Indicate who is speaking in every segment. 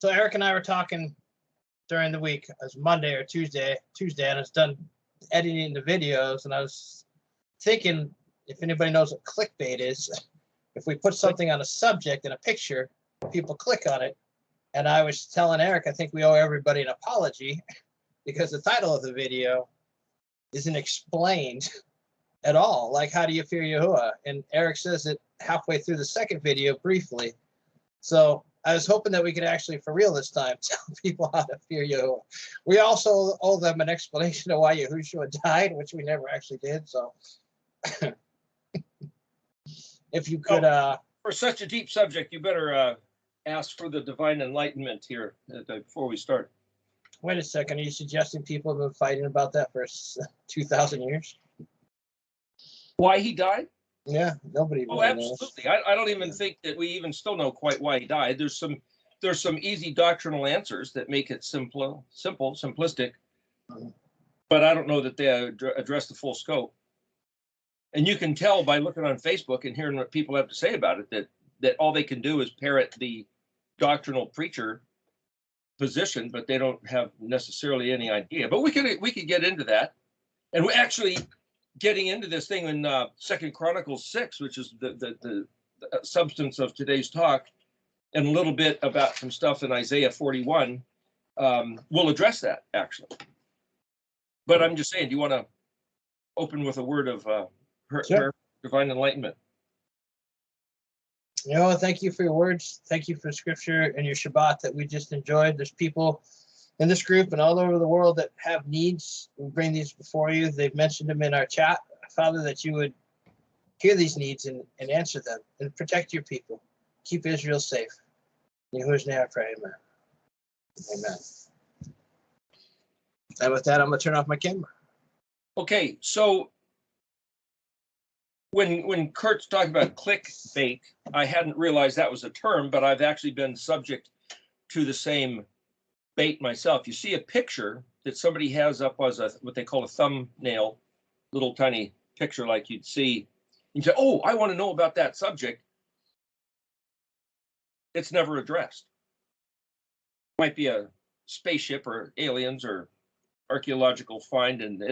Speaker 1: So Eric and I were talking during the week. It was Monday or Tuesday, and it's done editing the videos. And I was thinking, if anybody knows what clickbait is, if we put something on a subject and a picture, people click on it. And I was telling Eric, I think we owe everybody an apology because the title of the video isn't explained at all. Like, how do you fear YAH? And Eric says it halfway through the second video briefly. So I was hoping that we could actually, for real this time, tell people how to fear YAH. We also owe them an explanation of why YHUH died, which we never actually did. So if you could...
Speaker 2: for such a deep subject, you better ask for the divine enlightenment here before we start.
Speaker 1: Wait a second. Are you suggesting people have been fighting about that for 2,000 years?
Speaker 2: Why he died?
Speaker 1: Yeah, nobody
Speaker 2: Oh,
Speaker 1: really
Speaker 2: absolutely.
Speaker 1: knows.
Speaker 2: I don't even think that we even still know quite why he died. There's some easy doctrinal answers that make it simple, simplistic, but I don't know that they address the full scope. And you can tell by looking on Facebook and hearing what people have to say about it that all they can do is parrot the doctrinal preacher position, but they don't have necessarily any idea. But we could get into that, and we actually getting into this thing in 2 Chronicles 6, which is the substance of today's talk, and a little bit about some stuff in Isaiah 41. We'll address that actually. But I'm just saying, do you want to open with a word of her divine enlightenment?
Speaker 1: Thank you for your words. Thank you for scripture and your Shabbat that we just enjoyed. There's people in this group and all over the world that have needs. We bring these before you. They've mentioned them in our chat. Father, that you would hear these needs and answer them and protect your people. Keep Israel safe. In Yahuwah's name I pray, amen. Amen. And with that, I'm going to turn off my camera.
Speaker 2: Okay, so when Kurt's talking about clickbait, I hadn't realized that was a term, but I've actually been subject to the same bait myself. You see a picture that somebody has up as what they call a thumbnail, little tiny picture like you'd see. You say, oh, I want to know about that subject. It's never addressed. Might be a spaceship or aliens or archaeological find, and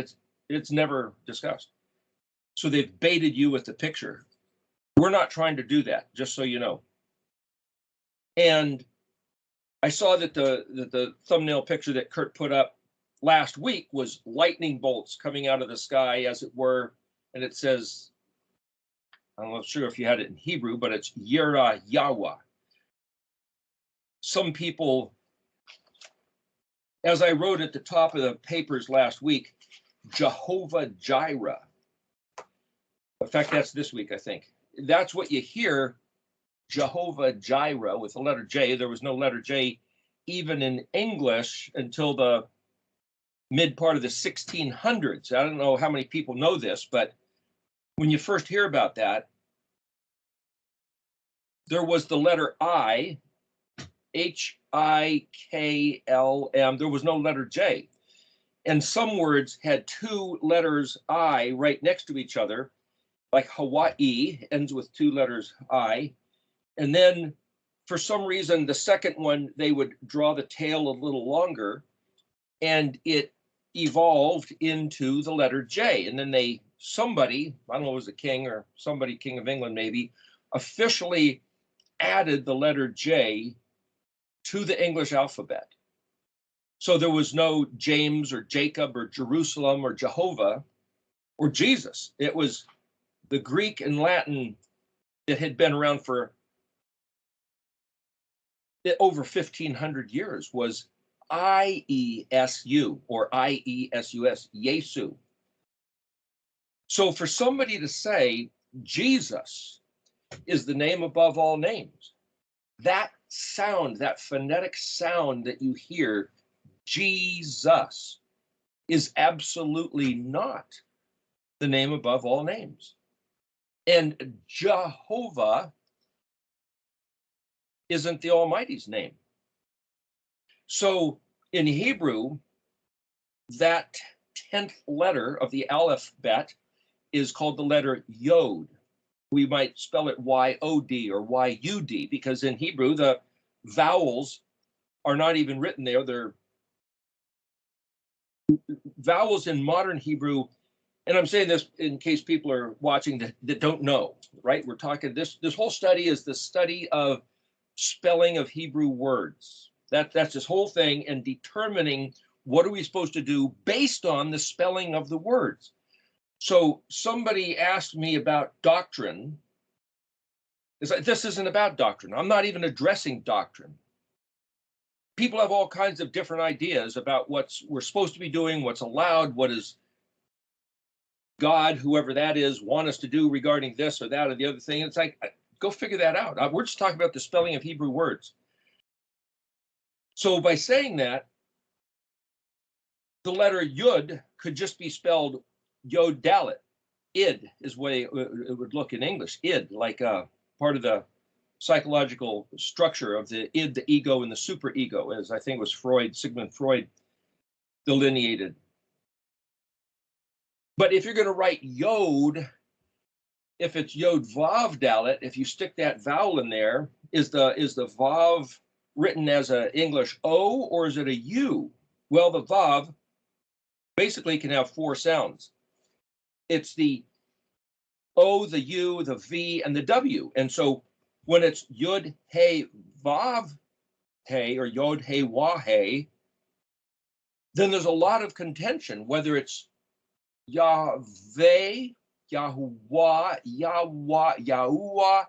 Speaker 2: it's never discussed. So they've baited you with the picture. We're not trying to do that, just so you know. And I saw that the thumbnail picture that Kurt put up last week was lightning bolts coming out of the sky, as it were, and it says, I'm not sure if you had it in Hebrew, but it's YAH. Some people, as I wrote at the top of the papers last week, Jehovah Jireh. In fact, that's this week, I think. That's what you hear, Jehovah Jireh, with the letter J. There was no letter J even in English until the mid part of the 1600s. I don't know how many people know this, but when you first hear about that, there was the letter I, Hiklm. There was no letter J. And some words had two letters I right next to each other, like Hawaii ends with two letters I. And then for some reason, the second one, they would draw the tail a little longer, and it evolved into the letter J. And then somebody, I don't know, it was a king or somebody, King of England maybe, officially added the letter J to the English alphabet. So there was no James or Jacob or Jerusalem or Jehovah or Jesus. It was the Greek and Latin that had been around for over 1,500 years was IESU or IESUS, Yesu. So for somebody to say Jesus is the name above all names, that sound, that phonetic sound that you hear, Jesus, is absolutely not the name above all names. And Jehovah isn't the Almighty's name. So in Hebrew, that 10th letter of the alphabet is called the letter Yod. We might spell it Y-O-D or Y-U-D, because in Hebrew, the vowels are not even written there. They're vowels in modern Hebrew. And I'm saying this in case people are watching that don't know, right? We're talking this whole study is the study of spelling of Hebrew words. That's this whole thing, and determining what are we supposed to do based on the spelling of the words. So somebody asked me about doctrine. It's like, this isn't about doctrine. I'm not even addressing doctrine. People have all kinds of different ideas about what we're supposed to be doing, what's allowed, what is God, whoever that is, want us to do regarding this or that or the other thing. It's like, go figure that out. We're just talking about the spelling of Hebrew words. So by saying that, the letter Yud could just be spelled Yod Dalet. Id is the way it would look in English. Id, like part of the psychological structure of the id, the ego, and the superego, as I think it was Sigmund Freud delineated. But if you're going to write Yod, if it's Yod Vav Dalet, if you stick that vowel in there, is the Vav written as an English O or is it a U? Well, the Vav basically can have 4 sounds. It's the O, the U, the V, and the W. And so when it's Yud He Vav He or Yod He Wah He, then there's a lot of contention whether it's Yahweh, Yahuwah, Yahweh, Yahuwah.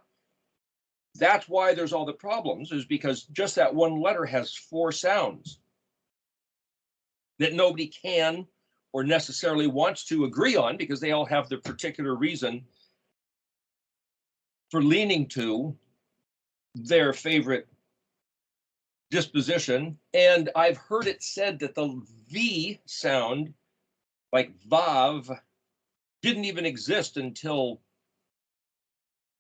Speaker 2: That's why there's all the problems, is because just that one letter has 4 sounds that nobody can or necessarily wants to agree on, because they all have their particular reason for leaning to their favorite disposition. And I've heard it said that the V sound, like Vav, didn't even exist until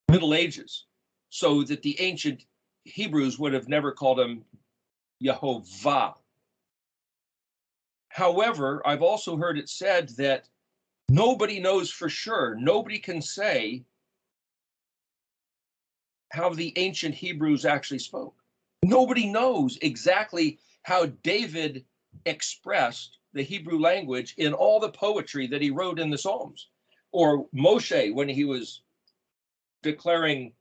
Speaker 2: Middle Ages, so that the ancient Hebrews would have never called him Yehovah. However, I've also heard it said that nobody knows for sure, nobody can say how the ancient Hebrews actually spoke. Nobody knows exactly how David expressed the Hebrew language in all the poetry that he wrote in the Psalms, or Moshe when he was declaring.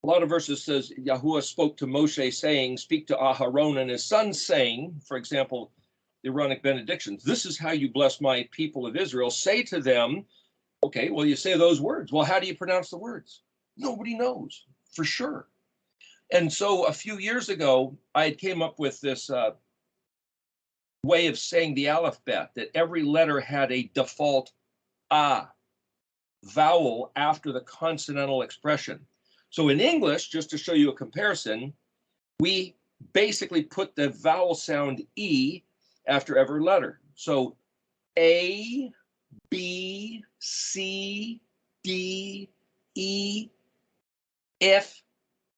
Speaker 2: A lot of verses says Yahuwah spoke to Moshe saying, speak to Aharon and his sons saying, for example, the Aaronic benedictions, this is how you bless my people of Israel. Say to them, okay, well, you say those words. Well, how do you pronounce the words? Nobody knows for sure. And so a few years ago, I came up with this way of saying the alphabet, that every letter had a default vowel after the consonantal expression. So in English, just to show you a comparison, we basically put the vowel sound E after every letter. So A, B, C, D, E, F,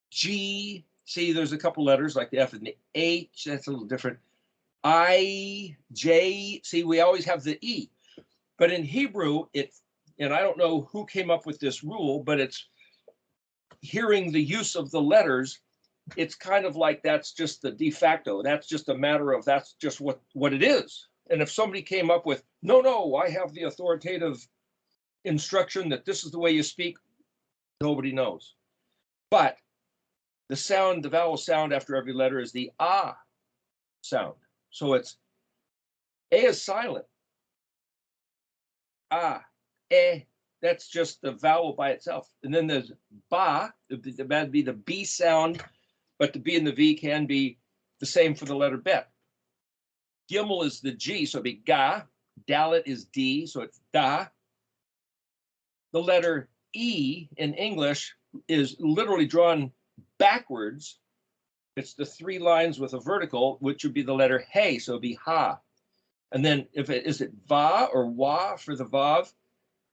Speaker 2: G. See, there's a couple letters like the F and the H. That's a little different. I, J. See, we always have the E. But in Hebrew, and I don't know who came up with this rule, but it's hearing the use of the letters, it's kind of like that's just the de facto. That's just a matter of that's just what it is. And if somebody came up with, no, I have the authoritative instruction that this is the way you speak, nobody knows. But the vowel sound after every letter is the sound. So it's A is silent. That's just the vowel by itself. And then there's ba, that'd be the B sound, but the B and the V can be the same for the letter bet. Gimel is the G, so it'd be ga. Dalet is D, so it's da. The letter E in English is literally drawn backwards. It's the 3 lines with a vertical, which would be the letter hey, so it'd be ha. And then is it va or wa for the vav?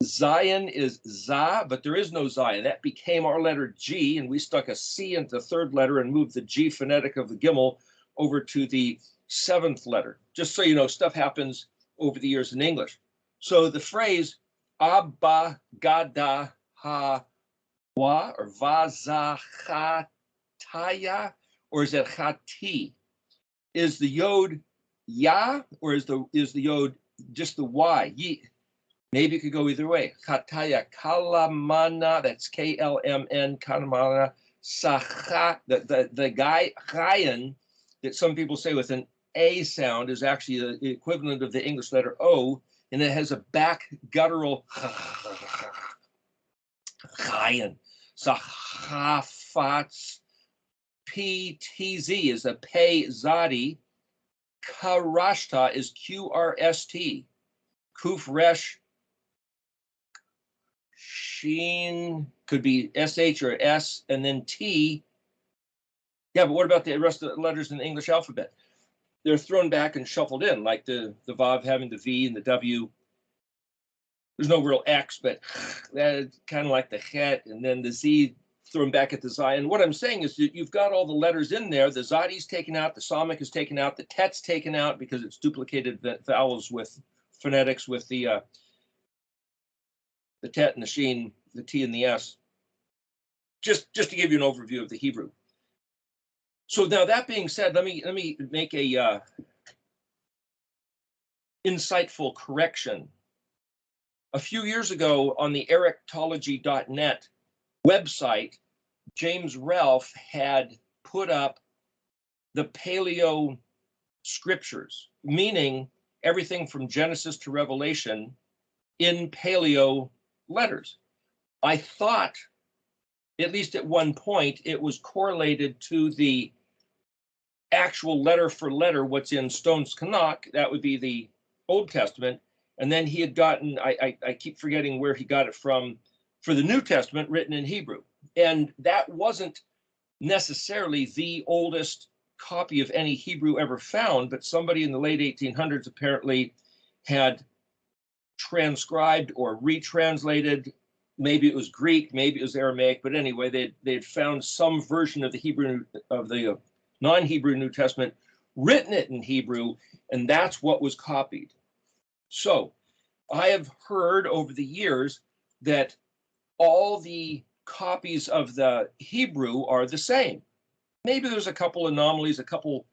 Speaker 2: Zion is za, but there is no Zion. That became our letter G, and we stuck a C into the 3rd letter and moved the G phonetic of the Gimel over to the 7th letter. Just so you know, stuff happens over the years in English. So the phrase Abba Gada Ha Wa or Va Za Ha Taya or is it chati? Is the yod YAH, or is the yod just the Y? Yi. Maybe it could go either way. Chataya kalamana, that's KLMN, kalamana, sacha, the guy, chayan, that some people say with an A sound is actually the equivalent of the English letter O, and it has a back guttural chayan. Sachafats, PTZ is a pay zadi. Karashta is QRST. Kuf resh Sheen could be SH or S, and then T. Yeah, but what about the rest of the letters in the English alphabet? They're thrown back and shuffled in, like the Vav having the V and the W. There's no real X, but that's kind of like the Het, and then the Z thrown back at the Zi. And what I'm saying is that you've got all the letters in there. The Zadi's taken out, the Samic is taken out, the Tet's taken out because it's duplicated the vowels with phonetics with the Tet and the Sheen, the T and the S. Just to give you an overview of the Hebrew. So now that being said, let me make a insightful correction. A few years ago on the erictology.net website, James Ralph had put up the Paleo scriptures, meaning everything from Genesis to Revelation in Paleo letters. I thought, at least at one point, it was correlated to the actual letter for letter, what's in Stone's Tanakh, that would be the Old Testament. And then he had gotten, I keep forgetting where he got it from, for the New Testament written in Hebrew. And that wasn't necessarily the oldest copy of any Hebrew ever found, but somebody in the late 1800s apparently had transcribed or retranslated. Maybe it was Greek, maybe it was Aramaic, but anyway, they'd found some version of the Hebrew, of the non-Hebrew New Testament, written it in Hebrew, and that's what was copied. So I have heard over the years that all the copies of the Hebrew are the same. Maybe there's a couple anomalies, a couple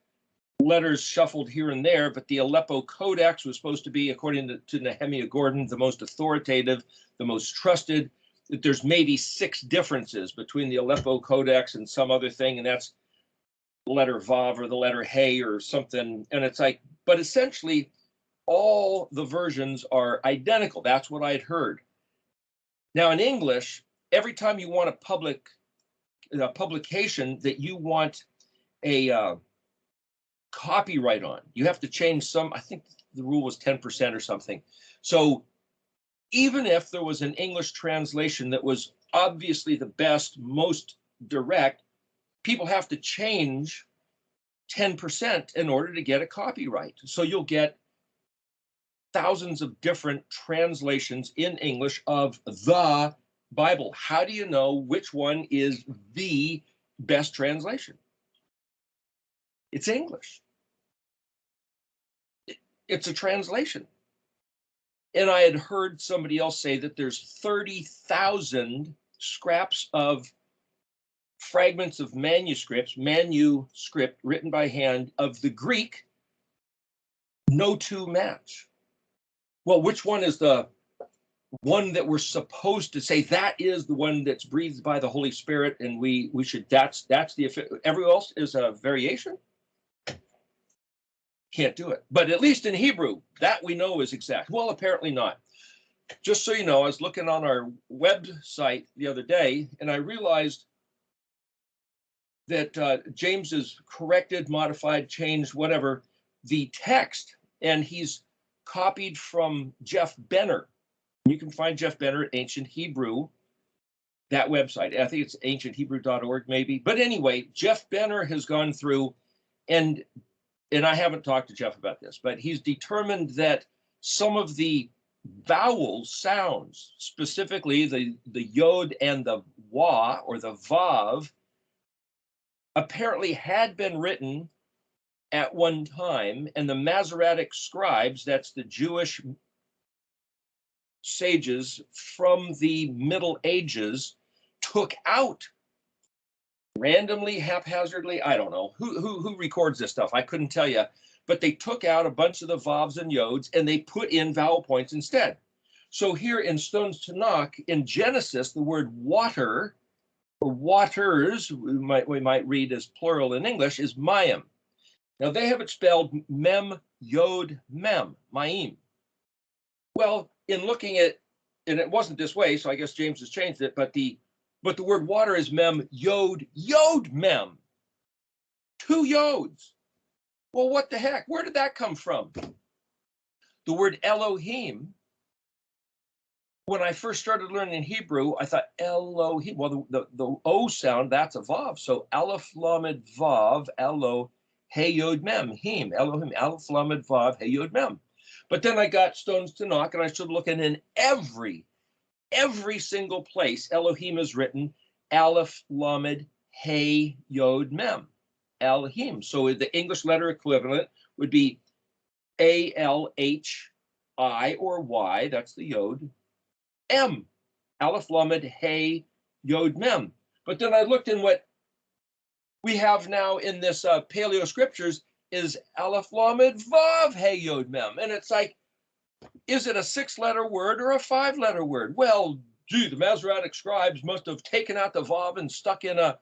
Speaker 2: letters shuffled here and there, but the Aleppo Codex was supposed to be, according to Nehemiah Gordon, the most authoritative, the most trusted. There's maybe 6 differences between the Aleppo Codex and some other thing, and that's the letter Vav or the letter Hey or something. And it's like, but essentially all the versions are identical. That's what I'd heard. Now in English, every time you want a publication that you want a copyright on, you have to change some, I think the rule was 10% or something. So even if there was an English translation that was obviously the best, most direct, people have to change 10% in order to get a copyright. So you'll get thousands of different translations in English of the Bible. How do you know which one is the best translation? It's English. It's a translation. And I had heard somebody else say that there's 30,000 scraps of fragments of manuscript written by hand of the Greek, no two match. Well, which one is the one that we're supposed to say that is the one that's breathed by the Holy Spirit, and we should, that's the, everyone else is a variation? Can't do it. But at least in Hebrew, that we know is exact. Well, apparently not. Just so you know, I was looking on our website the other day, and I realized that James has corrected, modified, changed, whatever, the text, and he's copied from Jeff Benner. You can find Jeff Benner at Ancient Hebrew, that website. I think it's ancienthebrew.org maybe. But anyway, Jeff Benner has gone through, and I haven't talked to Jeff about this, but he's determined that some of the vowel sounds, specifically the yod and the wah or the vav, apparently had been written at one time, and the Masoretic scribes, that's the Jewish sages from the Middle Ages, took out randomly, haphazardly. I don't know who records this stuff. I couldn't tell you, but they took out a bunch of the vavs and yods and they put in vowel points instead. So here in Stones to Knock in Genesis, the word water or waters, we might read as plural in English, is mayim. Now they have it spelled mem yod mem, mayim. Well, in looking at, and it wasn't this way, so I guess James has changed it, but the word water is mem yod mem. 2 yods. Well, what the heck? Where did that come from? The word Elohim, when I first started learning Hebrew, I thought Elohim, well, the O sound, that's a vav. So Aleph Lamed Vav, Elo, Hey Yod Mem, Him, Elohim, Aleph Lamed Vav, Hey Yod Mem. But then I got Stones to Knock and I started looking in every single place Elohim is written, Aleph Lamed Hey Yod Mem, Elohim. So the English letter equivalent would be A-L-H-I or Y, that's the Yod, M, Aleph Lamed Hey Yod Mem. But then I looked in what we have now in this Paleo scriptures is Aleph Lamed Vav Hey Yod Mem. And it's like, is it a 6-letter word or a 5-letter word? Well, gee, the Masoretic scribes must have taken out the Vav and stuck in a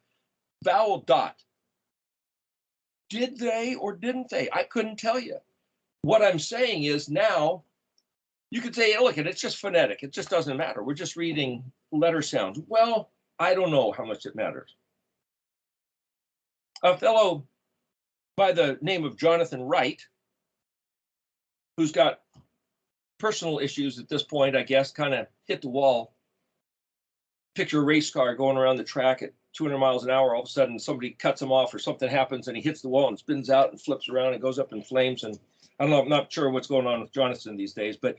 Speaker 2: vowel dot. Did they or didn't they? I couldn't tell you. What I'm saying is now, you could say, look, it's just phonetic. It just doesn't matter. We're just reading letter sounds. Well, I don't know how much it matters. A fellow by the name of Jonathan Wright, who's got personal issues at this point, I guess, kind of hit the wall. Picture a race car going around the track at 200 miles an hour. All of a sudden, somebody cuts him off or something happens and he hits the wall and spins out and flips around and goes up in flames. And I don't know, I'm not sure what's going on with Jonathan these days, but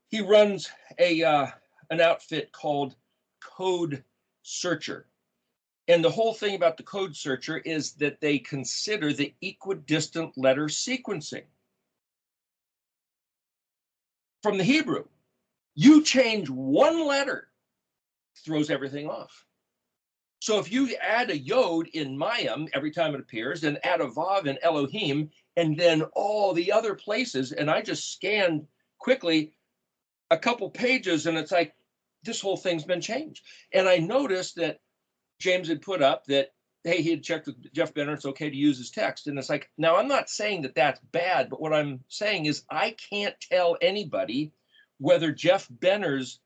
Speaker 2: he runs an outfit called Code Searcher. And the whole thing about the Code Searcher is that they consider the equidistant letter sequencing. From the Hebrew, you change one letter, throws everything off. So if you add a yod in Mayim every time it appears, and add a vav in Elohim, and then all the other places, and I just scanned quickly a couple pages, and it's like, this whole thing's been changed. And I noticed that James had put up that, hey, he had checked with Jeff Benner, it's okay to use his text. And it's like, now I'm not saying that that's bad, but what I'm saying is I can't tell anybody whether Jeff Benner's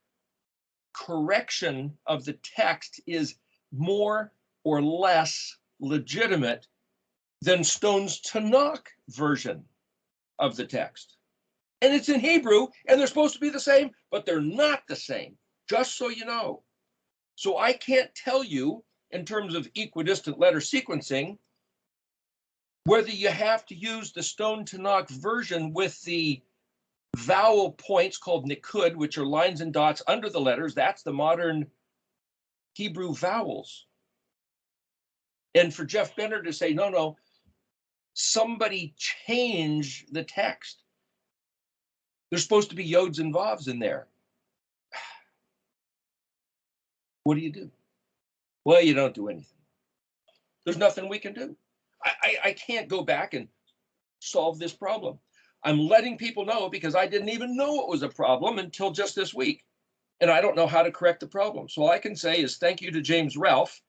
Speaker 2: correction of the text is more or less legitimate than Stone's Tanakh version of the text. And it's in Hebrew, and they're supposed to be the same, but they're not the same, just so you know. So I can't tell you, in terms of equidistant letter sequencing, whether you have to use the Stone Tanakh version with the vowel points called nikud, which are lines and dots under the letters. That's the modern Hebrew vowels. And for Jeff Benner to say, no, somebody change the text. There's supposed to be yods and vavs in there. What do you do? Well, you don't do anything. There's nothing we can do. I can't go back and solve this problem. I'm letting people know because I didn't even know it was a problem until just this week. And I don't know how to correct the problem. So all I can say is thank you to James Ralph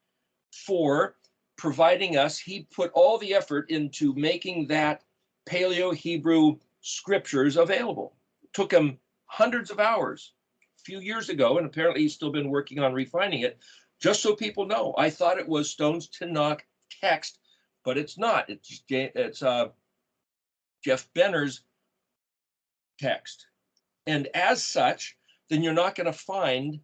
Speaker 2: for providing us. He put all the effort into making that Paleo Hebrew scriptures available. It took him hundreds of hours a few years ago, and apparently he's still been working on refining it. Just so people know, I thought it was Stone's Tanakh text, but it's not. It's Jeff Benner's text. And as such, then you're not going to find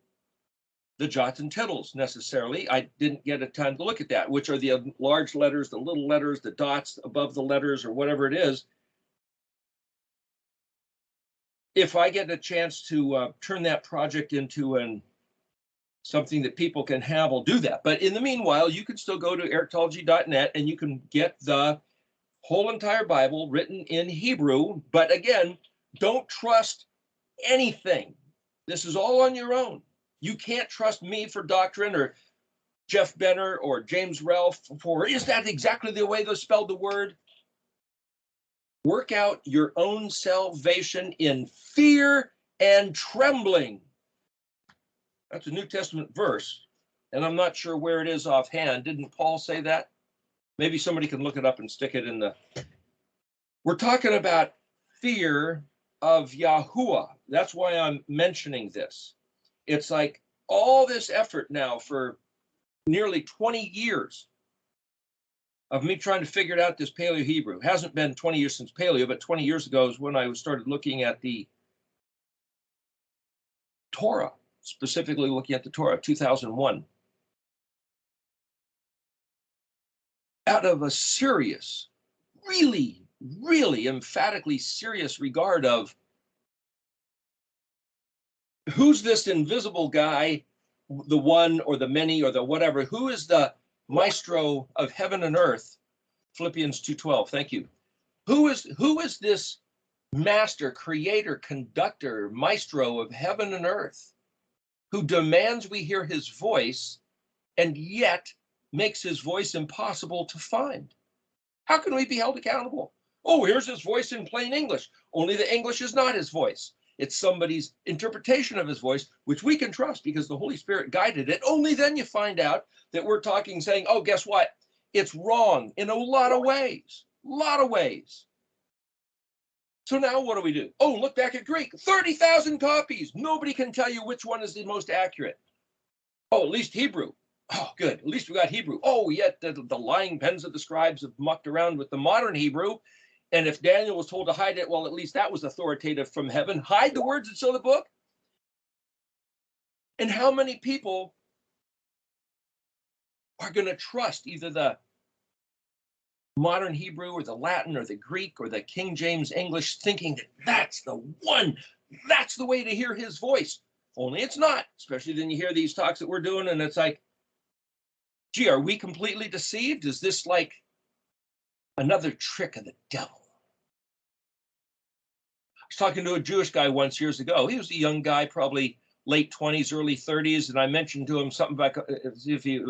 Speaker 2: the jots and tittles necessarily. I didn't get a time to look at that, which are the large letters, the little letters, the dots above the letters, or whatever it is. If I get a chance to turn that project into something that people can have, I'll do that. But in the meanwhile, you can still go to erictology.net and you can get the whole entire Bible written in Hebrew. But again, don't trust anything. This is all on your own. You can't trust me for doctrine or Jeff Benner or James Ralph for, is that exactly the way they spelled the word? Work out your own salvation in fear and trembling. That's a New Testament verse, and I'm not sure where it is offhand. Didn't Paul say that? Maybe somebody can look it up and stick it in the... We're talking about fear of YAHUH. That's why I'm mentioning this. It's like all this effort now for nearly 20 years of me trying to figure out this Paleo-Hebrew. It hasn't been 20 years since Paleo, but 20 years ago is when I started looking at the Torah, specifically looking at the Torah, 2001. Out of a serious, really, really emphatically serious regard of who's this invisible guy, the one or the many or the whatever, who is the maestro of heaven and earth? Philippians 2:12, thank you. Who is this master, creator, conductor, maestro of heaven and earth who demands we hear his voice and yet makes his voice impossible to find? How can we be held accountable? Oh, here's his voice in plain English. Only the English is not his voice. It's somebody's interpretation of his voice, which we can trust because the Holy Spirit guided it. Only then you find out that we're talking, saying, oh, guess what? It's wrong in a lot of ways, So now what do? Oh, look back at Greek, 30,000 copies. Nobody can tell you which one is the most accurate. Oh, at least Hebrew. Oh, good. At least we got Hebrew. Oh, yet the lying pens of the scribes have mucked around with the modern Hebrew. And if Daniel was told to hide it, well, at least that was authoritative from heaven. Hide the words that seal the book. And how many people are going to trust either the modern Hebrew or the Latin or the Greek or the King James English, thinking that that's the one, that's the way to hear his voice? Only it's not, especially then you hear these talks that we're doing and it's like, gee, are we completely deceived? Is this like another trick of the devil? I was talking to a Jewish guy once years ago. He was a young guy, probably late 20s, early 30s, and I mentioned to him something about if he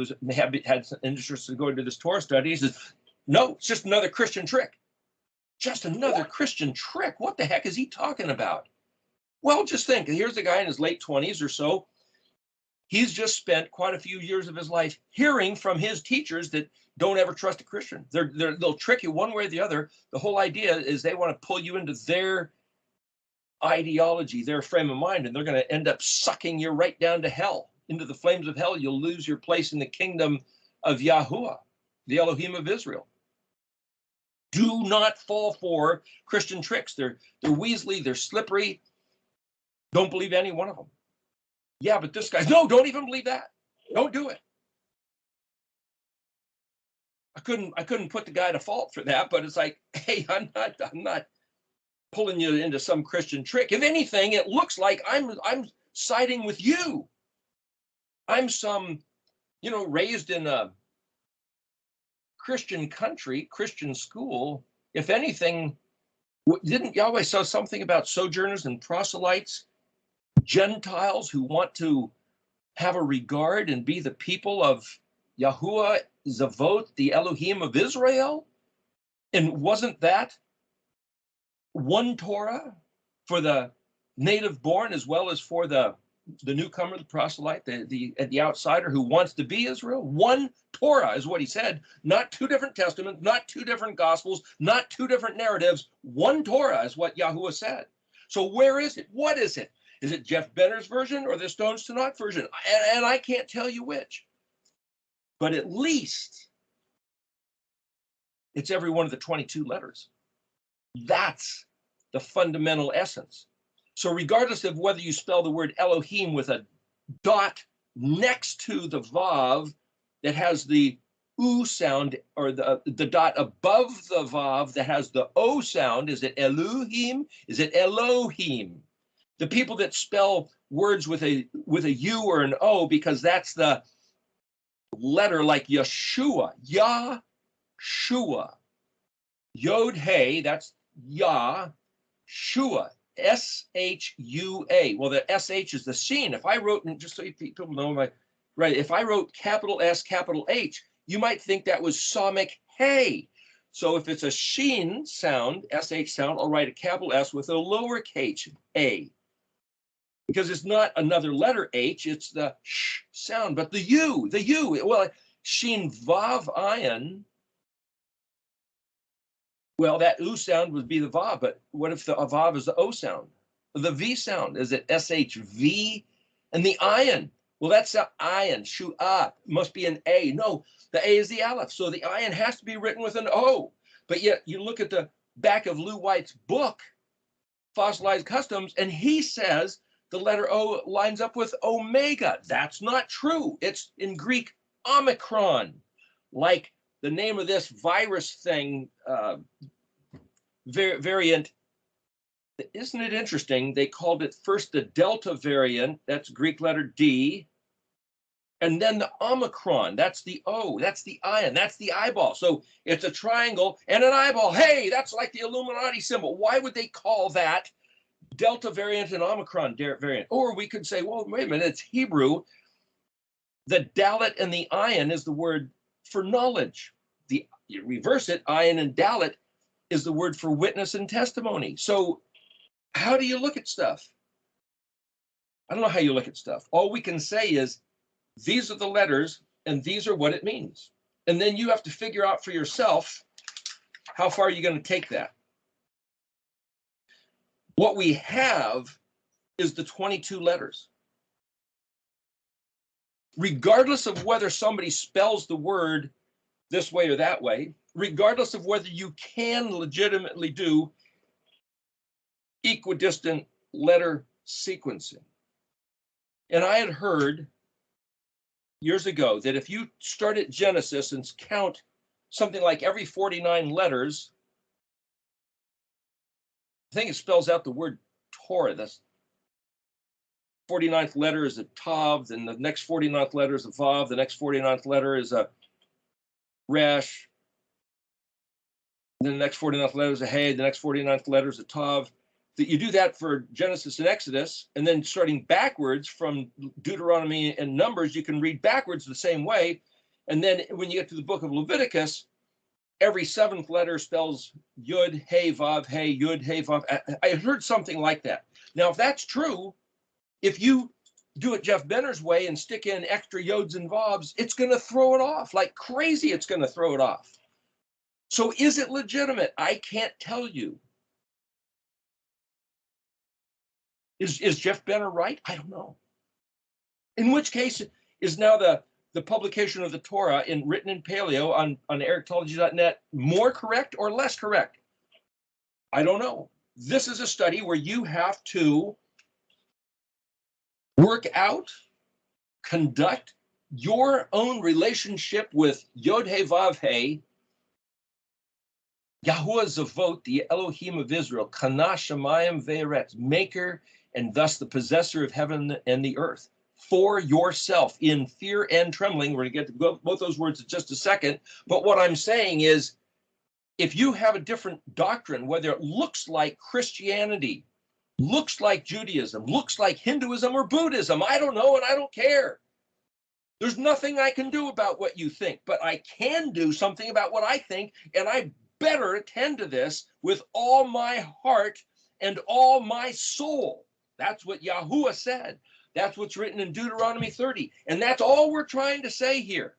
Speaker 2: had some interest in going to this Torah study. He says, no, it's just another Christian trick. Just another Christian trick. What the heck is he talking about? Well, just think, here's a guy in his late 20s or so. He's just spent quite a few years of his life hearing from his teachers that don't ever trust a Christian. They'll trick you one way or the other. The whole idea is they want to pull you into their ideology, their frame of mind, and they're going to end up sucking you right down to hell, into the flames of hell. You'll lose your place in the kingdom of YAHUH, the Elohim of Israel. Do not fall for Christian tricks. They're weaselly, they're slippery. Don't believe any one of them. Yeah, but this guy, no, don't even believe that. Don't do it. I couldn't put the guy to fault for that, but it's like, hey, I'm not pulling you into some Christian trick. If anything, it looks like I'm siding with you. I'm some, raised in a Christian country, Christian school. If anything, didn't Yahweh say something about sojourners and proselytes, Gentiles who want to have a regard and be the people of Yahuwah Zavot, the Elohim of Israel? And wasn't that one Torah for the native born as well as for the newcomer, the proselyte, the outsider who wants to be Israel? One Torah is what he said, not two different testaments, not two different gospels, not two different narratives. One Torah is what Yahuwah said. So where is it? What is it? Is it Jeff Benner's version or the Stones to Knock version? And I can't tell you which. But at least it's every one of the 22 letters. That's the fundamental essence. So regardless of whether you spell the word Elohim with a dot next to the Vav that has the U sound, or the dot above the Vav that has the O sound, is it Elohim? Is it Elohim? The people that spell words with a U or an O, because that's the letter like Yeshua, Yahshua. Yod Hey, that's Yah, Shua, S-H-U-A. Well, the S-H is the sheen. If I wrote, and just so people know, right? If I wrote capital S, capital H, you might think that was somic hey. So if it's a sheen sound, SH sound, I'll write a capital S with a lowercase a. Because it's not another letter H, it's the sh sound. But the U, well, sheen vav ayin, well, that U sound would be the vav, but what if the vav is the O sound? The V sound, is it SHV? And the ayin, well, that's the ayin, shu'ah, must be an A. No, the A is the aleph, so the ayin has to be written with an O. But yet you look at the back of Lou White's book, Fossilized Customs, and he says the letter O lines up with omega. That's not true. It's in Greek omicron, like the name of this virus thing, variant. Isn't it interesting? They called it first the Delta variant, that's Greek letter D, and then the Omicron, that's the O, that's the ion, that's the eyeball. So it's a triangle and an eyeball. Hey, that's like the Illuminati symbol. Why would they call that Delta variant and Omicron variant? Or we could say, well, wait a minute, it's Hebrew. The dalet and the ion is the word for knowledge. You reverse it, ion and dalet is the word for witness and testimony. So how do you look at stuff? I don't know how you look at stuff. All we can say is these are the letters and these are what it means. And then you have to figure out for yourself how far you're going to take that. What we have is the 22 letters. Regardless of whether somebody spells the word this way or that way, regardless of whether you can legitimately do equidistant letter sequencing. And I had heard years ago that if you start at Genesis and count something like every 49 letters, I think it spells out the word Torah. That's 49th letter is a Tav, then the next 49th letter is a Vav, the next 49th letter is a Resh, then the next 49th letter is a Hey, the next 49th letter is a Tav. That you do that for Genesis and Exodus, and then starting backwards from Deuteronomy and Numbers, you can read backwards the same way. And then when you get to the book of Leviticus, every 7th letter spells Yud, Hey, Vav, Hey, Yud, Hey, Vav. I heard something like that. Now, if that's true, if you do it Jeff Benner's way and stick in extra Yods and Vavs, it's going to throw it off. Like crazy, it's going to throw it off. So is it legitimate? I can't tell you. Is Jeff Benner right? I don't know. In which case, is now the publication of the Torah written in Paleo on erictology.net more correct or less correct? I don't know. This is a study where you have to work out, conduct your own relationship with Yod He Vav He, Yahuwah Zavot, the Elohim of Israel, Kana Shemayim Ve'eretz, maker and thus the possessor of heaven and the earth, for yourself in fear and trembling. We're going to get to both those words in just a second. But what I'm saying is, if you have a different doctrine, whether it looks like Christianity, looks like Judaism, looks like Hinduism or Buddhism, I don't know and I don't care. There's nothing I can do about what you think, but I can do something about what I think, and I better attend to this with all my heart and all my soul. That's what Yahuwah said. That's what's written in Deuteronomy 30. And that's all we're trying to say here.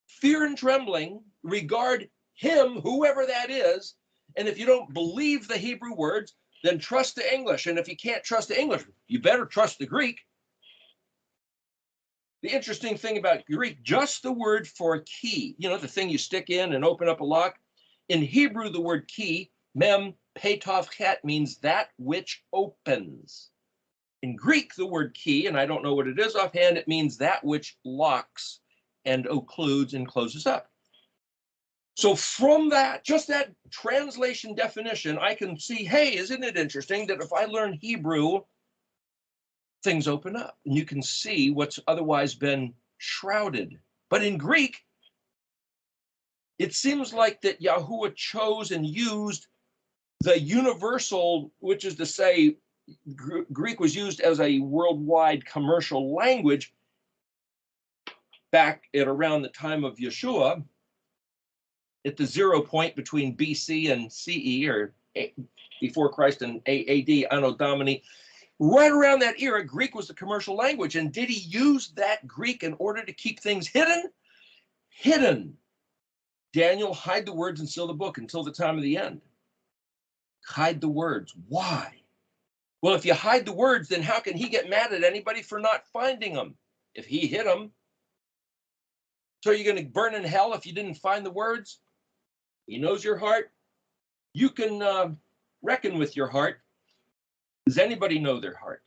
Speaker 2: Fear and trembling, regard him, whoever that is. And if you don't believe the Hebrew words, then trust the English. And if you can't trust the English, you better trust the Greek. The interesting thing about Greek, just the word for key, you know, the thing you stick in and open up a lock. In Hebrew, the word key, mem, petov, chet, means that which opens. In Greek, the word key, and I don't know what it is offhand, it means that which locks and occludes and closes up. So from that, just that translation definition, I can see, hey, isn't it interesting that if I learn Hebrew, things open up and you can see what's otherwise been shrouded. But in Greek, it seems like that Yahuwah chose and used the universal, which is to say, Greek was used as a worldwide commercial language, back at around the time of Yeshua, at the 0 point between BC and CE, or before Christ and AD, Anno Domini, right around that era, Greek was the commercial language. And did he use that Greek in order to keep things hidden? Hidden. Daniel, hide the words and seal the book until the time of the end. Hide the words. Why? Well, if you hide the words, then how can he get mad at anybody for not finding them if he hid them? So you're going to burn in hell if you didn't find the words? He knows your heart. You can reckon with your heart. Does anybody know their heart?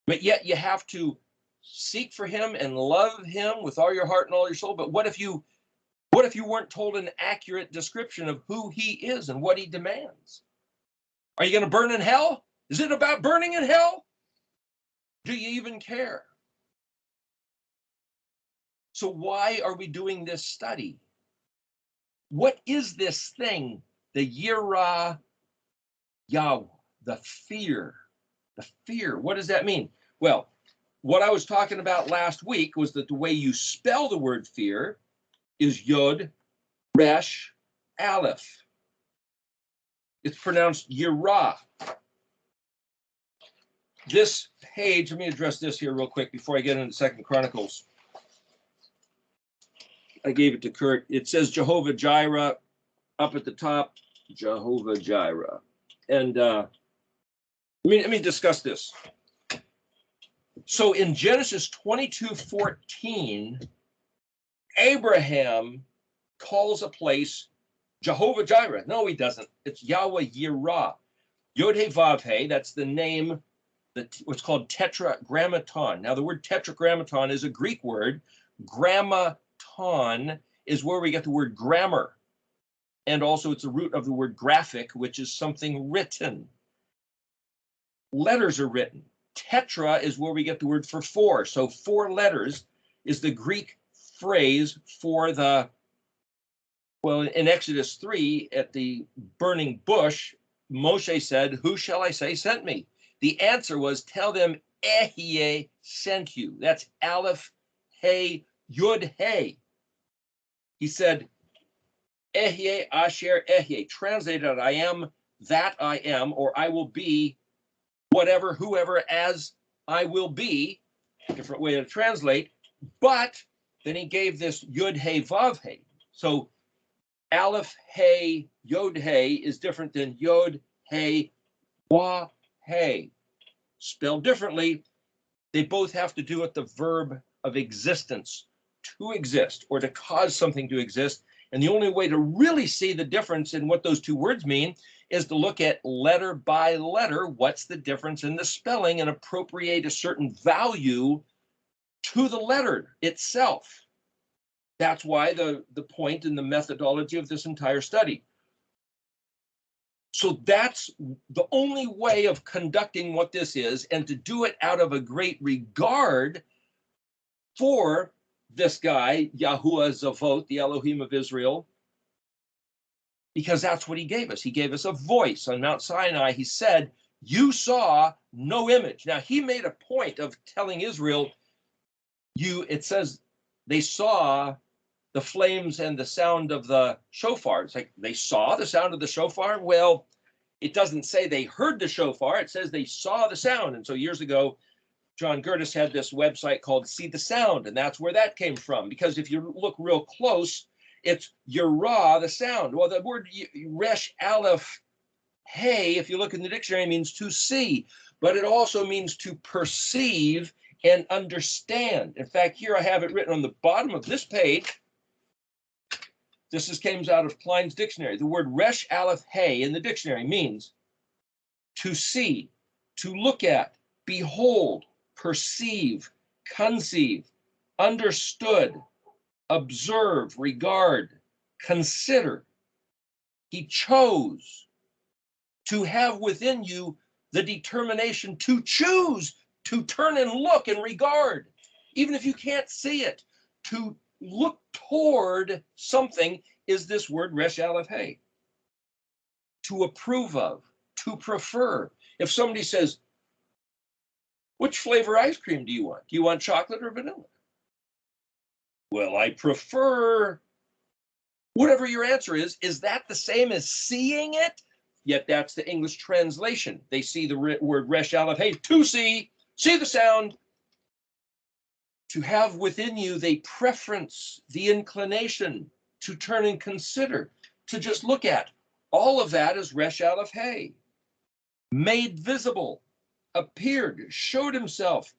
Speaker 2: But yet you have to seek for him and love him with all your heart and all your soul. But what if you weren't told an accurate description of who he is and what he demands? Are you going to burn in hell? Is it about burning in hell? Do you even care? So why are we doing this study? What is this thing, the YAH, the fear? The fear, what does that mean? Well, what I was talking about last week was that the way you spell the word fear is Yod, Resh, Aleph. It's pronounced YAH. This page, let me address this here real quick before I get into 2 Chronicles. I gave it to Kurt. It says Jehovah Jireh up at the top, Jehovah Jireh. And let me discuss this. So in Genesis 22:14, Abraham calls a place Jehovah Jireh. No, he doesn't. It's Yahweh Yirah. Yod He Vav He, that's the name, what's called tetragrammaton. Now, the word tetragrammaton is a Greek word. Grammaton is where we get the word grammar. And also it's the root of the word graphic, which is something written. Letters are written. Tetra is where we get the word for four. So 4 letters is the Greek phrase for the, well, in Exodus 3, at the burning bush, Moshe said, "Who shall I say sent me?" The answer was, "Tell them YHUH sent you." That's Aleph, Hey, Yud, Hey. He said, YHUH, Asher, YHUH. Translated, I am that I am, or I will be whatever, whoever, as I will be. Different way to translate. But then he gave this Yud, Hey, Vav, Hey. So Aleph, Hey, Yod, Hey is different than Yod, Hey, Wah, Hey. Spelled differently, they both have to do with the verb of existence, to exist or to cause something to exist. And the only way to really see the difference in what those 2 words mean is to look at letter by letter, what's the difference in the spelling, and appropriate a certain value to the letter itself. That's why the point and the methodology of this entire study. So that's the only way of conducting what this is, and to do it out of a great regard for this guy, Yahuwah Zavot, the Elohim of Israel, because that's what he gave us. He gave us a voice. On Mount Sinai, he said, "You saw no image." Now, he made a point of telling Israel, it says they saw the flames and the sound of the shofar. It's like they saw the sound of the shofar. Well, it doesn't say they heard the shofar. It says they saw the sound. And so years ago, John Gertis had this website called See the Sound, and that's where that came from. Because if you look real close, it's Yirah, the sound. Well, the word Resh, Aleph, Hey, if you look in the dictionary, means to see, but it also means to perceive and understand. In fact, here I have it written on the bottom of this page. This comes out of Klein's dictionary. The word Resh, Aleph, Hey in the dictionary means to see, to look at, behold, perceive, conceive, understood, observe, regard, consider. He chose to have within you the determination to choose to turn and look and regard, even if you can't see it. To look toward something is this word Resh, Aleph, Hey. To approve of, to prefer. If somebody says, "Which flavor ice cream do you want? Do you want chocolate or vanilla?" Well, I prefer whatever your answer is. Is that the same as seeing it? Yet that's the English translation. They see the word resh aleph hey, to see the sound. To have within you the preference, the inclination to turn and consider, to just look at. All of that is resh aleph hey. Made visible, appeared, showed himself.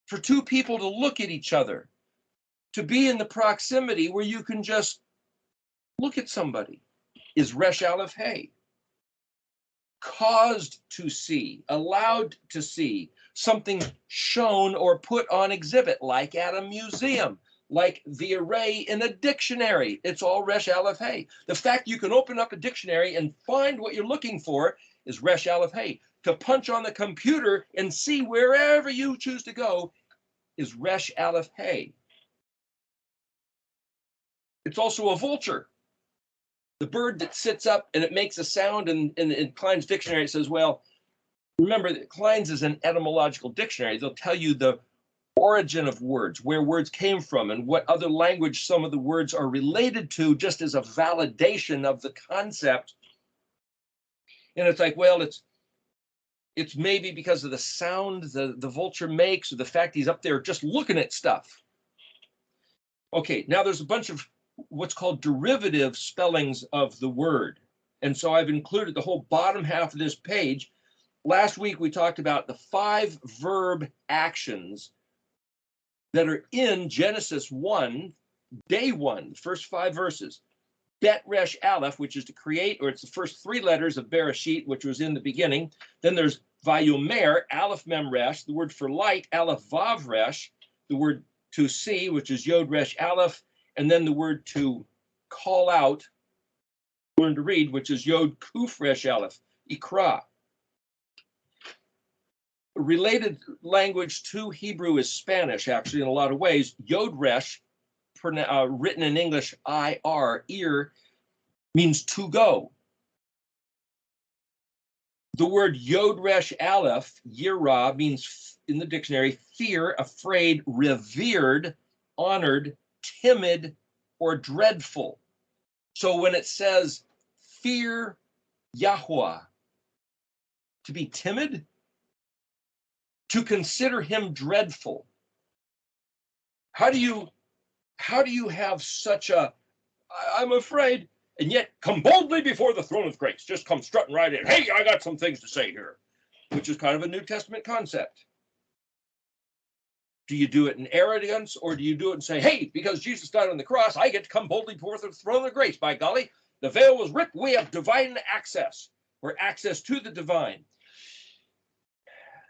Speaker 2: For two people to look at each other, to be in the proximity where you can just look at somebody, is resh aleph hey. Caused to see, allowed to see, something shown or put on exhibit, like at a museum, like the array in a dictionary. It's all resh aleph hey. The fact you can open up a dictionary and find what you're looking for is resh aleph hey. To punch on the computer and see wherever you choose to go is resh aleph hey. It's also a vulture. The bird that sits up and it makes a sound, and in Klein's dictionary it says, well, remember that Klein's is an etymological dictionary. They'll tell you the origin of words, where words came from, and what other language some of the words are related to, just as a validation of the concept. And it's like, well, it's maybe because of the sound the vulture makes, or the fact he's up there just looking at stuff. Okay, now there's a bunch of what's called derivative spellings of the word. And so I've included the whole bottom half of this page. Last week, we talked about the 5 verb actions that are in Genesis 1, day 1, first 5 verses. Bet resh aleph, which is to create, or it's the first 3 letters of Bereshit, which was in the beginning. Then there's vayomer, aleph mem resh, the word for light, aleph vav resh, the word to see, which is yod resh aleph, and then the word to call out, learn to read, which is yod kuf resh aleph, ikra. Related language to Hebrew is Spanish, actually, in a lot of ways. Yod resh, written in English IR, ear, means to go. The word yod resh aleph, yirah, means in the dictionary fear, afraid, revered, honored, timid, or dreadful. So when it says fear Yahweh, to be timid, to consider him dreadful. How do you have such a, I'm afraid, and yet come boldly before the throne of grace? Just come strutting right in. Hey, I got some things to say here, which is kind of a New Testament concept. Do you do it in arrogance, or do you do it and say, hey, because Jesus died on the cross, I get to come boldly before the throne of grace. By golly, the veil was ripped. We have divine access, or access to the divine.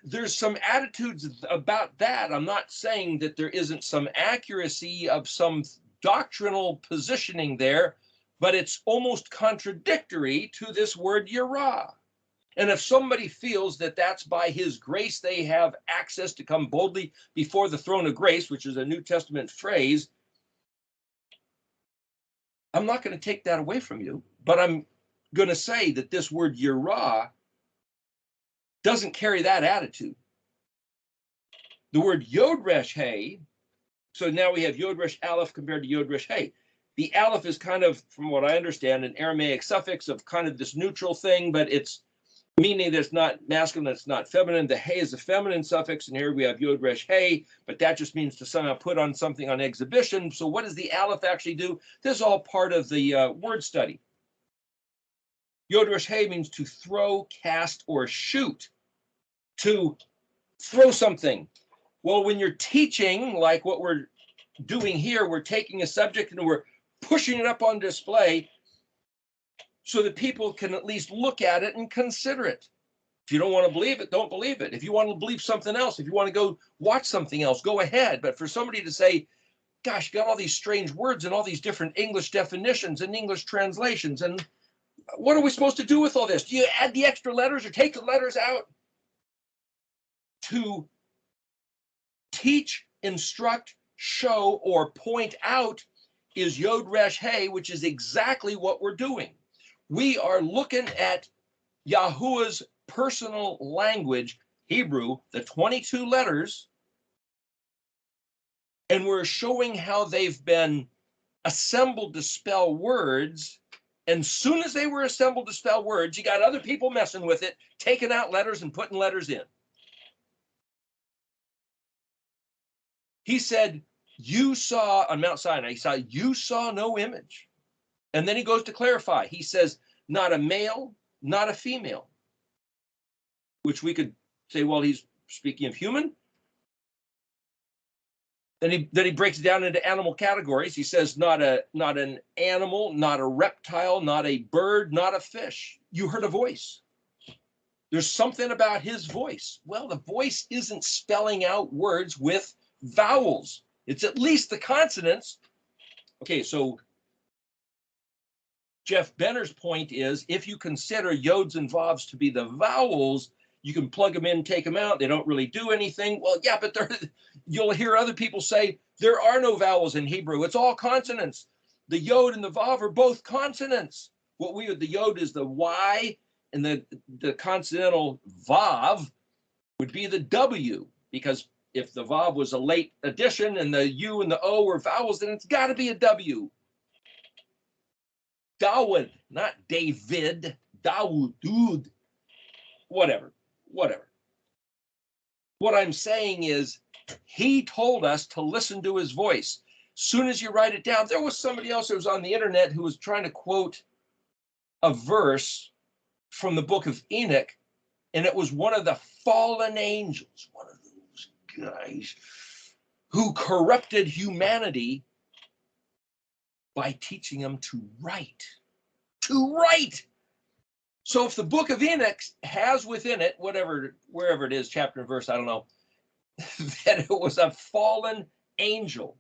Speaker 2: There's some attitudes about that. I'm not saying that there isn't some accuracy of some doctrinal positioning there, but it's almost contradictory to this word yirah. And if somebody feels that that's by his grace they have access to come boldly before the throne of grace, which is a New Testament phrase, I'm not going to take that away from you, but I'm going to say that this word yirah doesn't carry that attitude. The word yod resh hey, so now we have yod resh aleph compared to yod resh hey. The aleph is kind of, from what I understand, an Aramaic suffix of kind of this neutral thing, but it's meaning that it's not masculine, it's not feminine. The hey is a feminine suffix, and here we have yod resh hey, but that just means to somehow put on something on exhibition. So what does the aleph actually do? This is all part of the word study. Yod resh hey means to throw, cast, or shoot. To throw something. Well, when you're teaching, like what we're doing here, we're taking a subject and we're pushing it up on display so that people can at least look at it and consider it. If you don't want to believe it, don't believe it. If you want to believe something else, if you want to go watch something else, go ahead. But for somebody to say, gosh, you got all these strange words and all these different English definitions and English translations, and what are we supposed to do with all this? Do you add the extra letters or take the letters out? To teach, instruct, show, or point out is yod resh hey, which is exactly what we're doing. We are looking at Yahuwah's personal language, Hebrew, the 22 letters, and we're showing how they've been assembled to spell words. And soon as they were assembled to spell words, you got other people messing with it, taking out letters and putting letters in. He said, you saw on Mount Sinai, he saw, you saw no image. And then he goes to clarify. He says, not a male, not a female, which we could say, well, he's speaking of human. Then he breaks it down into animal categories. He says, not an animal, not a reptile, not a bird, not a fish. You heard a voice. There's something about his voice. Well, the voice isn't spelling out words with vowels. It's at least the consonants. Okay, so Jeff Benner's point is, if you consider yods and vavs to be the vowels, you can plug them in, take them out. They don't really do anything. Well, yeah, but you'll hear other people say there are no vowels in Hebrew. It's all consonants. The yod and the vav are both consonants. The yod is the Y, and the consonantal vav would be the W, because if the vav was a late addition and the U and the O were vowels, then it's got to be a W. Dawud, not David, Dawud, whatever. What I'm saying is, he told us to listen to his voice. Soon as you write it down, there was somebody else who was on the internet who was trying to quote a verse from the book of Enoch, and it was one of the fallen angels, one of those guys who corrupted humanity by teaching them to write. To write! So if the book of Enoch has within it, wherever it is, chapter and verse, I don't know, that it was a fallen angel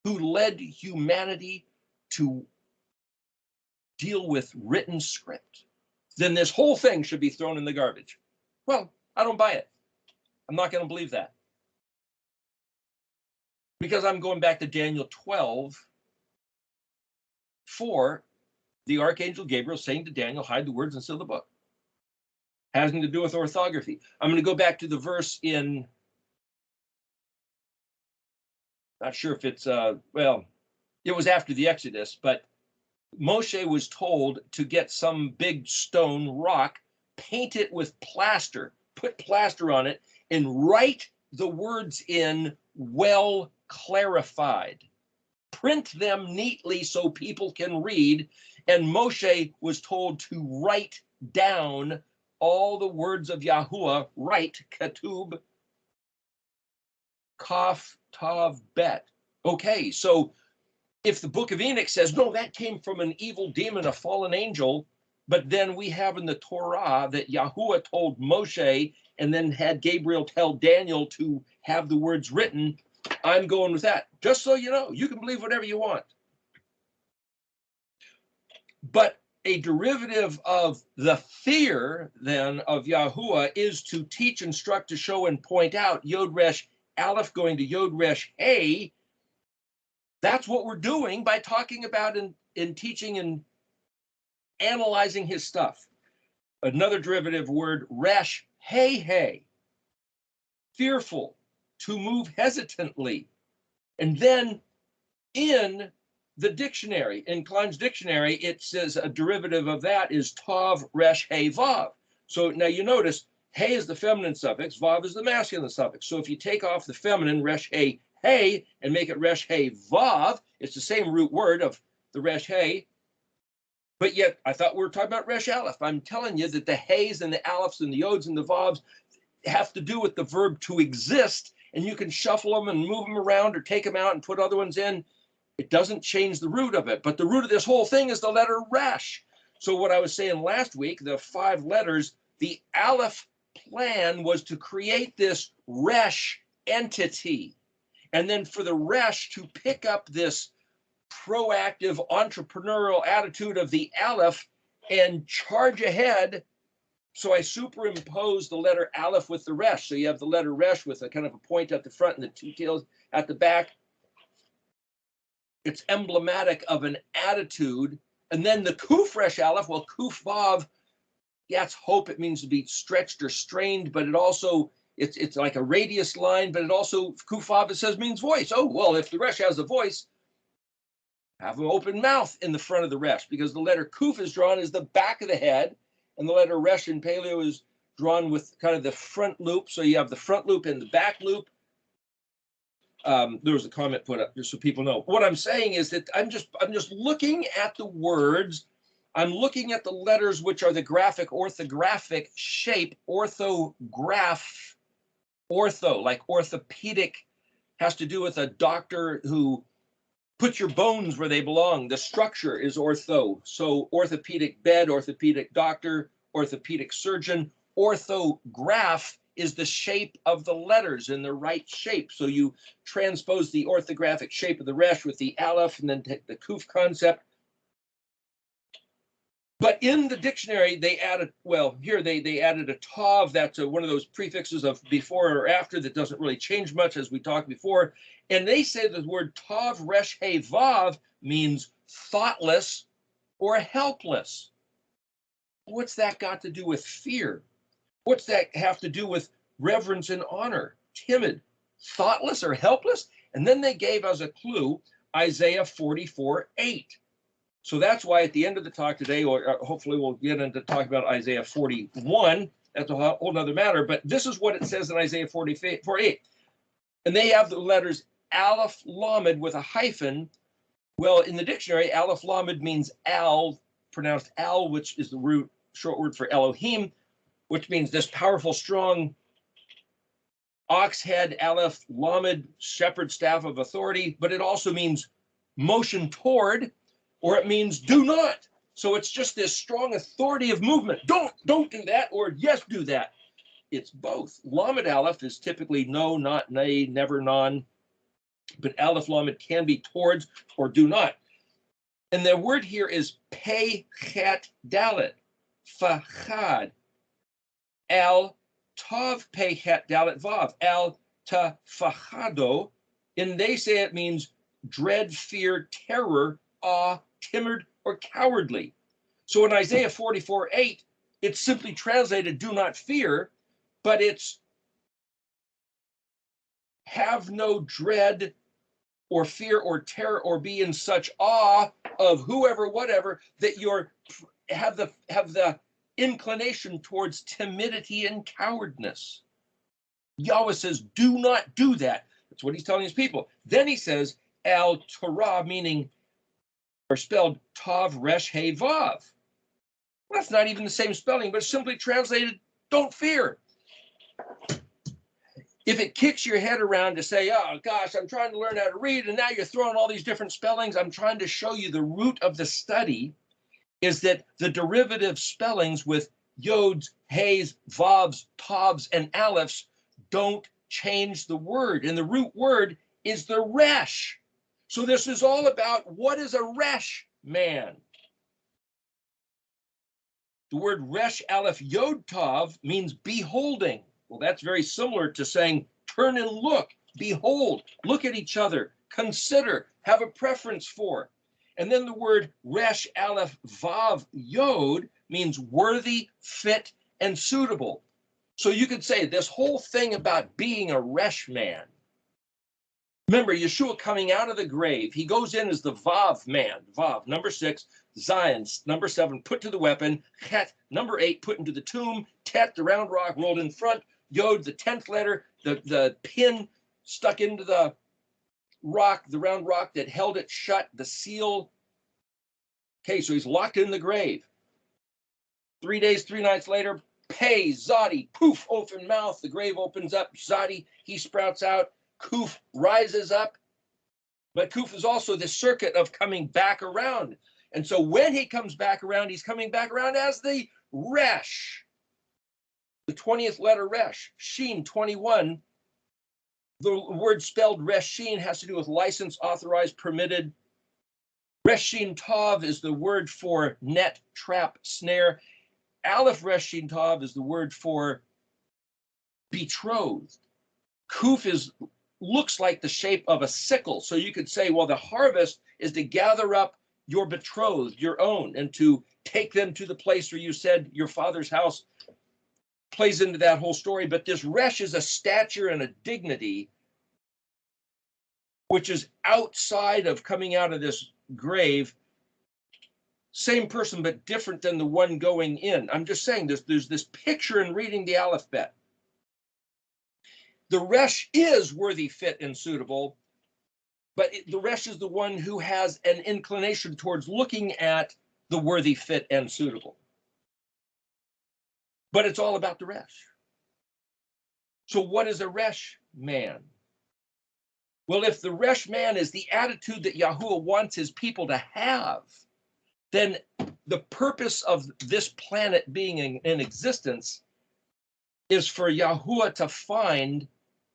Speaker 2: who led humanity to deal with written script, then this whole thing should be thrown in the garbage. Well, I don't buy it. I'm not going to believe that. Because I'm going back to Daniel 12, for the archangel Gabriel saying to Daniel, hide the words and seal the book. Has nothing to do with orthography. I'm going to go back to the verse in, not sure if it's, well, it was after the Exodus, but Moshe was told to get some big stone rock, paint it with plaster, put plaster on it, and write the words in well clarified. Print them neatly so people can read. And Moshe was told to write down all the words of Yahuwah, write, katub, kaf, tav, bet. Okay, so if the book of Enoch says, no, that came from an evil demon, a fallen angel, but then we have in the Torah that Yahuwah told Moshe and then had Gabriel tell Daniel to have the words written, I'm going with that. Just so you know, you can believe whatever you want. But a derivative of the fear, then, of Yahuwah is to teach, instruct, to show, and point out. Yod Resh Aleph going to Yod Resh Hey. That's what we're doing by talking about in teaching and analyzing his stuff. Another derivative word, Resh Hey Hey. Fearful, to move hesitantly. And then in the dictionary, in Klein's dictionary, it says a derivative of that is Tav Resh Hey Vav. So now you notice Hey is the feminine suffix, Vav is the masculine suffix. So if you take off the feminine Resh Hey Hey and make it Resh Hey Vav, it's the same root word of the Resh Hey. But yet I thought we were talking about Resh Aleph. I'm telling you that the Heys and the Alephs and the Yods and the Vavs have to do with the verb to exist, and you can shuffle them and move them around or take them out and put other ones in. It doesn't change the root of it, but the root of this whole thing is the letter Resh. So what I was saying last week, the 5 letters, the Aleph plan was to create this Resh entity, and then for the Resh to pick up this proactive entrepreneurial attitude of the Aleph and charge ahead. So I superimposed the letter Aleph with the Resh. So you have the letter Resh with a kind of a point at the front and the 2 tails at the back. It's emblematic of an attitude. And then the Kuf Resh Aleph, well, Kuf Vav, yeah, it's hope. It means to be stretched or strained, but it also It's like a radius line, but it also, kuf vav, it says means voice. Oh, well, if the resh has a voice, have an open mouth in the front of the resh, because the letter kuf is drawn as the back of the head, and the letter resh in paleo is drawn with kind of the front loop. So you have the front loop and the back loop. There was a comment put up just so people know. What I'm saying is that I'm just looking at the words. I'm looking at the letters, which are the graphic, orthographic shape, orthograph, ortho, like orthopedic, has to do with a doctor who puts your bones where they belong. The structure is ortho. So orthopedic bed, orthopedic doctor, orthopedic surgeon. Orthograph is the shape of the letters in the right shape. So you transpose the orthographic shape of the resh with the aleph and then take the kuf concept. But in the dictionary, they added, well, here they added a tav. That's one of those prefixes of before or after that doesn't really change much, as we talked before. And they say the word tav resh he vav means thoughtless or helpless. What's that got to do with fear? What's that have to do with reverence and honor? Timid, thoughtless, or helpless? And then they gave us a clue, Isaiah 44:8. So that's why at the end of the talk today, or hopefully we'll get into talk about Isaiah 41. That's a whole other matter. But this is what it says in Isaiah 44:8. And they have the letters Aleph Lamed with a hyphen. Well, in the dictionary, Aleph Lamed means al, pronounced al, which is the root short word for Elohim, which means this powerful, strong ox head, Aleph Lamed, shepherd staff of authority. But it also means motion toward, or it means do not. So it's just this strong authority of movement. Don't do that, or yes, do that. It's both. Lamed Aleph is typically no, not, nay, never, non. But Aleph Lamed can be towards or do not. And the word here is pei chet dalet, fachad, al tav pei chet dalet vav, al ta fachado. And they say it means dread, fear, terror, awe, timid, or cowardly. So in Isaiah 44:8, it's simply translated do not fear, but it's have no dread or fear or terror or be in such awe of whoever, whatever, that you're have the inclination towards timidity and cowardness. Yahweh says, do not do that. That's what he's telling his people. Then he says, al Torah, meaning, or spelled tav resh he vav. Well, that's not even the same spelling, but simply translated, don't fear. If it kicks your head around to say, oh gosh, I'm trying to learn how to read, and now you're throwing all these different spellings, I'm trying to show you the root of the study is that the derivative spellings with yods, heys, vavs, tavs, and alephs don't change the word. And the root word is the resh. So this is all about what is a resh man. The word resh aleph yod tav means beholding. Well, that's very similar to saying turn and look, behold, look at each other, consider, have a preference for. And then the word resh aleph vav yod means worthy, fit, and suitable. So you could say this whole thing about being a resh man. Remember, Yeshua coming out of the grave, he goes in as the vav man, vav, number 6, Zion, number 7, put to the weapon, chet, number 8, put into the tomb, tet, the round rock rolled in front, yod, the 10th letter, the pin stuck into the rock, the round rock that held it shut, the seal. Okay, so he's locked in the grave. 3 days, 3 nights later, pei, zadi, poof, open mouth, the grave opens up, zadi, he sprouts out, kuf rises up. But kuf is also the circuit of coming back around. And so when he comes back around, he's coming back around as the resh. The 20th letter resh, sheen 21. The word spelled resh sheen has to do with license, authorized, permitted. Resh sheen tav is the word for net, trap, snare. Aleph resh sheen tav is the word for betrothed. Kuf looks like the shape of a sickle. So you could say, well, the harvest is to gather up your betrothed, your own, and to take them to the place where you said your father's house plays into that whole story. But this resh is a stature and a dignity which is outside of coming out of this grave. Same person, but different than the one going in. I'm just saying there's this picture in reading the alphabet. The resh is worthy, fit, and suitable, but the resh is the one who has an inclination towards looking at the worthy, fit, and suitable. But it's all about the resh. So what is a resh man? Well, if the resh man is the attitude that Yahuwah wants his people to have, then the purpose of this planet being in existence is for Yahuwah to find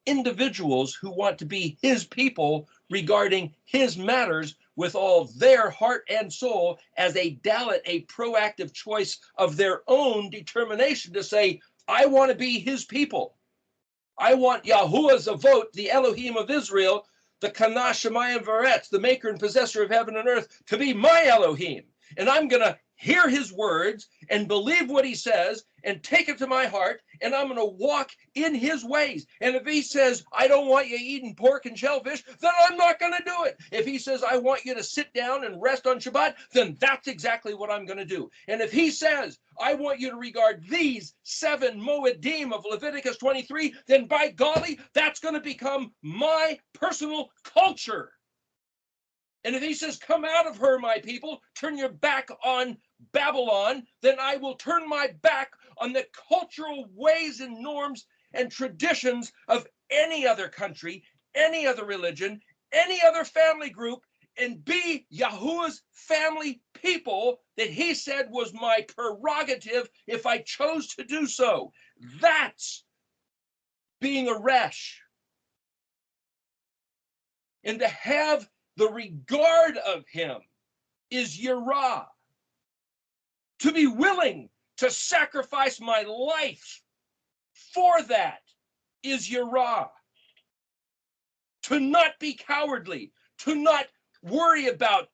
Speaker 2: individuals who want to be his people regarding his matters with all their heart and soul as a dalit, a proactive choice of their own determination to say, I want to be his people. I want Yahuwah's avot, the Elohim of Israel, the Kana Shemayim Varetz, the maker and possessor of heaven and earth, to be my Elohim. And I'm going to hear his words and believe what he says and take it to my heart, and I'm going to walk in his ways. And if he says, I don't want you eating pork and shellfish, then I'm not going to do it. If he says, I want you to sit down and rest on Shabbat, then that's exactly what I'm going to do. And if he says, I want you to regard these 7 Moedim of Leviticus 23, then by golly, that's going to become my personal culture. And if he says, come out of her, my people, turn your back on Babylon, then I will turn my back on the cultural ways and norms and traditions of any other country, any other religion, any other family group, and be Yahuwah's family people that he said was my prerogative if I chose to do so. That's being a resh. And to have the regard of him is yirah. To be willing to sacrifice my life for that is yirah. To not be cowardly, to not worry about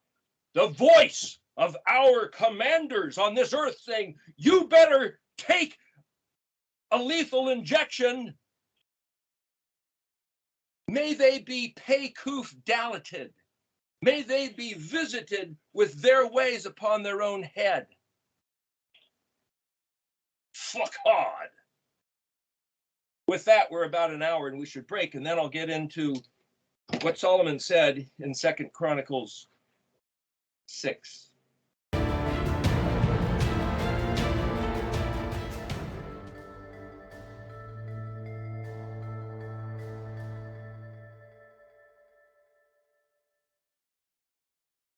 Speaker 2: the voice of our commanders on this earth saying, you better take a lethal injection. May they be pei-kuf dalated. May they be visited with their ways upon their own head. Fuck God. With that, we're about an hour and we should break, and then I'll get into what Solomon said in 2 Chronicles 6.